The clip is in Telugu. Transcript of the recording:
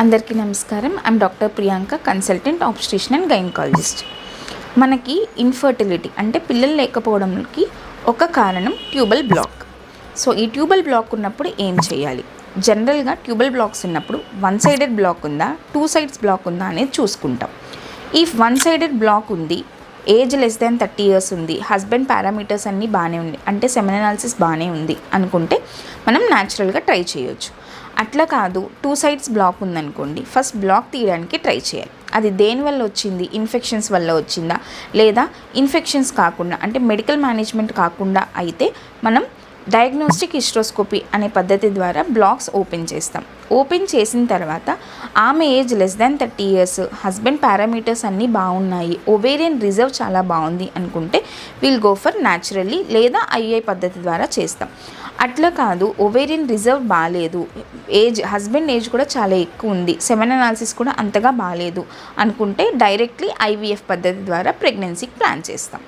అందరికీ నమస్కారం. I'm doctor Priyanka, consultant obstetrician and gynaecologist. మనకి ఇన్ఫర్టిలిటీ అంటే పిల్లలు లేకపోవడానికి ఒక కారణం ట్యూబల్ బ్లాక్. సో ఈ ట్యూబల్ బ్లాక్ ఉన్నప్పుడు ఏం చేయాలి? జనరల్గా ట్యూబల్ బ్లాక్స్ ఉన్నప్పుడు వన్ సైడెడ్ బ్లాక్ ఉందా, టూ సైడ్స్ బ్లాక్ ఉందా అనేది చూసుకుంటాం. ఈ వన్ సైడెడ్ బ్లాక్ ఉంది, ఏజ్ లెస్ దాన్ 30 years ఉంది, హస్బెండ్ పారామీటర్స్ అన్నీ బాగానే ఉంది, అంటే సెమెన్ అనాలిసిస్ బాగానే ఉంది అనుకుంటే మనం న్యాచురల్గా ట్రై చేయొచ్చు. అట్లా కాదు, టూ సైడ్స్ బ్లాక్ ఉందనుకోండి, ఫస్ట్ బ్లాక్ తీయడానికి ట్రై చేయాలి. అది దేనివల్ల వచ్చింది? ఇన్ఫెక్షన్స్ వల్ల వచ్చిందా, లేదా ఇన్ఫెక్షన్స్ కాకుండా అంటే మెడికల్ మేనేజ్మెంట్ కాకుండా అయితే మనం డయాగ్నోస్టిక్ హిస్ట్రోస్కోపీ అనే పద్ధతి ద్వారా బ్లాక్స్ ఓపెన్ చేస్తాం. ఓపెన్ చేసిన తర్వాత ఆమె age less than 30 years, husband parameters అన్నీ బాగున్నాయి, ఓవేరియన్ రిజర్వ్ చాలా బాగుంది అనుకుంటే విల్ గో ఫర్ న్యాచురల్లీ లేదా ఐఐ పద్ధతి ద్వారా చేస్తాం. అట్లా కాదు, ఓవేరియన్ రిజర్వ్ బాగాలేదు, హస్బెండ్ ఏజ్ కూడా చాలా ఎక్కువ ఉంది, సెమెన్ అనాలిసిస్ కూడా అంతగా బాగాలేదు అనుకుంటే డైరెక్ట్లీ ఐవీఎఫ్ పద్ధతి ద్వారా ప్రెగ్నెన్సీకి ప్లాన్ చేస్తాం.